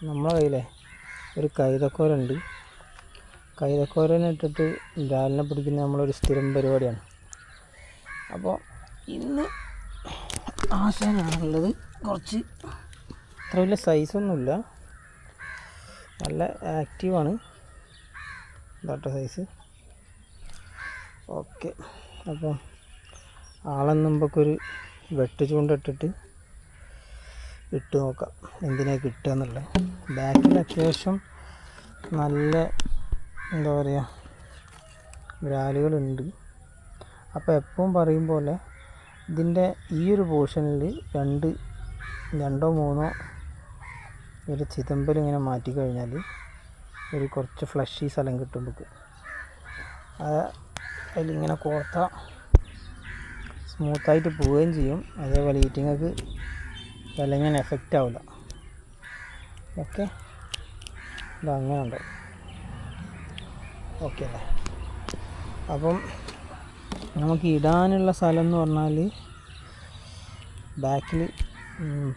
നമ്മളെ കയ്യിലെ ഒരു കൈതക്കോലുണ്ട്. കൈതക്കോരനെ ഇട്ടിട്ട് ബ്രാലിനെ പിടിക്കുന്ന നമ്മളൊരു സ്ഥിരം പരിപാടിയാണ്. അപ്പോൾ ഇന്ന് ആശാനാണുള്ളത്. കുറച്ച് അത്ര വലിയ സൈസൊന്നുമില്ല, നല്ല ആക്റ്റീവാണ്. ഇതാട്ടോ സൈസ്. ഓക്കെ, അപ്പോൾ ആളെന്നുമ്പൊക്കൊരു വെട്ട് ചൂണ്ടിട്ടിട്ട് ഇട്ട് നോക്കാം എന്തിനാണ് കിട്ടുക എന്നുള്ളത്. ബാക്കിൽ അത്യാവശ്യം നല്ല എന്താ പറയുക ബ്രാലുകളുണ്ട്. അപ്പോൾ എപ്പോഴും പറയും പോലെ ഇതിൻ്റെ ഈ ഒരു പോർഷനിൽ രണ്ടോ മൂന്നോ ഒരു ചിതമ്പൽ ഇങ്ങനെ മാറ്റിക്കഴിഞ്ഞാൽ ഒരു കുറച്ച് ഫ്ലഷി സ്ഥലം കിട്ടും നമുക്ക്. അതിലിങ്ങനെ കോർത്താൽ സ്മൂത്തായിട്ട് പോവുകയും ചെയ്യും. അതേപോലെ ഈറ്റിങ്ങൾക്ക് വിലങ്ങനെ എഫക്റ്റ് ആവില്ല. ഓക്കെ, ഇതങ്ങനെ ഉണ്ട്. ഓക്കെ അല്ലേ? അപ്പം നമുക്ക് ഇടാനുള്ള സ്ഥലം എന്ന് പറഞ്ഞാൽ ബാക്കിൽ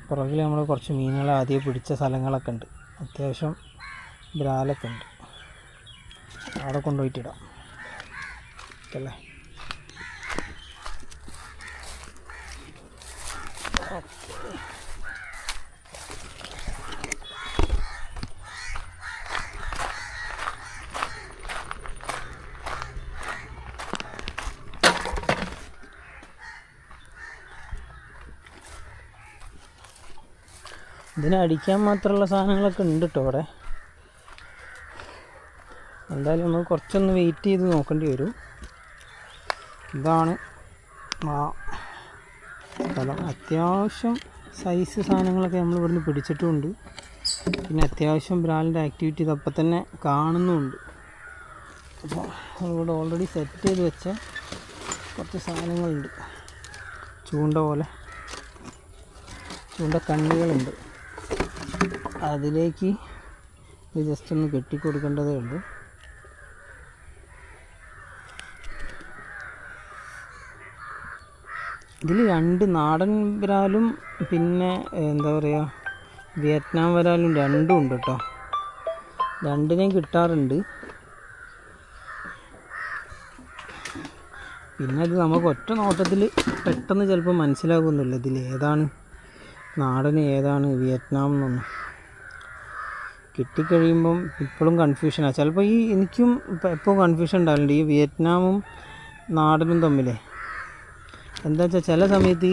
പുറകിൽ നമ്മൾ കുറച്ച് മീനുകളെ ആദ്യം പിടിച്ച സ്ഥലങ്ങളൊക്കെ ഉണ്ട്. അത്യാവശ്യം ബ്രാലൊക്കെ ഉണ്ട്. അവിടെ കൊണ്ടുപോയിട്ടിടാം. ഓക്കെ അല്ലേ? ഇതിനെ അടിക്കാൻ മാത്രമുള്ള സാധനങ്ങളൊക്കെ ഉണ്ട് കേട്ടോ അവിടെ. എന്തായാലും നമുക്ക് കുറച്ചൊന്ന് വെയിറ്റ് ചെയ്ത് നോക്കേണ്ടി വരും. ഇതാണ് ആ സ്ഥലം. അത്യാവശ്യം സൈസ് സാധനങ്ങളൊക്കെ നമ്മൾ ഇവിടുന്ന് പിടിച്ചിട്ടുമുണ്ട്. പിന്നെ അത്യാവശ്യം ബ്രാലിൻ്റെ ആക്ടിവിറ്റി ഇതപ്പം തന്നെ കാണുന്നുമുണ്ട്. അപ്പോൾ നമ്മളിവിടെ ഓൾറെഡി സെറ്റ് ചെയ്ത് വെച്ച കുറച്ച് സാധനങ്ങളുണ്ട്. ചൂണ്ട കണ്ണികളുണ്ട്. അതിലേക്ക് ഇത് ജസ്റ്റ് ഒന്ന് കെട്ടിക്കൊടുക്കേണ്ടതേ ഉള്ളൂ. ഇതിൽ 2 നാടൻ വരാലും പിന്നെ എന്താ പറയുക വിയറ്റ്നാം വരാലും രണ്ടും ഉണ്ട് കേട്ടോ. രണ്ടിനെയും കിട്ടാറുണ്ട്. പിന്നെ അത് നമുക്ക് ഒറ്റ നോട്ടത്തിൽ പെട്ടെന്ന് ചിലപ്പോൾ മനസ്സിലാകുന്നില്ല ഇതിൽ ഏതാണ് നാടൻ ഏതാണ് വിയറ്റ്നാം എന്നൊന്നും. കിട്ടിക്കഴിയുമ്പം ഇപ്പോഴും കൺഫ്യൂഷനാണ്. ചിലപ്പോൾ എനിക്കും എപ്പോൾ കൺഫ്യൂഷൻ ഉണ്ടാവില്ല ഈ വിയറ്റ്നാമും നാടനും തമ്മിലേ. എന്താ വെച്ചാൽ ചില സമയത്ത്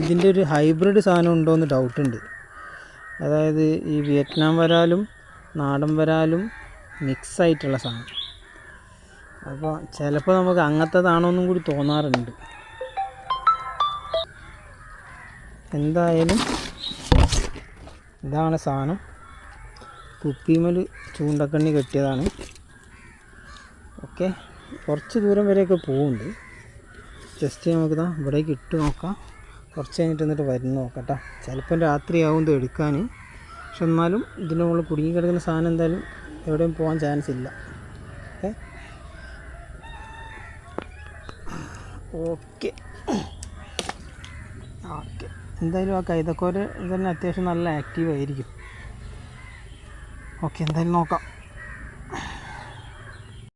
ഇതിൻ്റെ ഒരു ഹൈബ്രിഡ് സാധനം ഉണ്ടോ എന്ന് ഡൗട്ടുണ്ട്. അതായത് ഈ വിയറ്റ്നാം വരാലും നാടൻ വരാലും മിക്സായിട്ടുള്ള സാധനം. അപ്പോൾ ചിലപ്പോൾ നമുക്ക് അങ്ങനത്തേതാണോ എന്നും കൂടി തോന്നാറുണ്ട്. എന്തായാലും ഇതാണ് സാധനം. കുപ്പിമേൽ ചൂണ്ടക്കണ്ണി കെട്ടിയതാണ്. ഓക്കെ, കുറച്ച് ദൂരം വരെയൊക്കെ പോകുന്നുണ്ട്. ജസ്റ്റ് നമുക്കിതാ ഇവിടേക്ക് ഇട്ട് നോക്കാം. കുറച്ച് കഴിഞ്ഞിട്ട് എന്നിട്ട് വരുന്ന നോക്കാം കേട്ടോ. ചിലപ്പം രാത്രിയാവും ഇത് എടുക്കാൻ. പക്ഷെ എന്നാലും ഇതിന് മുകളിൽ കുടുങ്ങി കിടക്കുന്ന സാധനം എന്തായാലും എവിടെയും പോകാൻ ചാൻസ് ഇല്ല. ഓക്കെ ഓക്കെ എന്തായാലും ആ കൈതക്കോര തന്നെ അത്യാവശ്യം നല്ല ആക്റ്റീവ് ആയിരിക്കും. ഓക്കെ, എന്തായാലും നോക്കാം.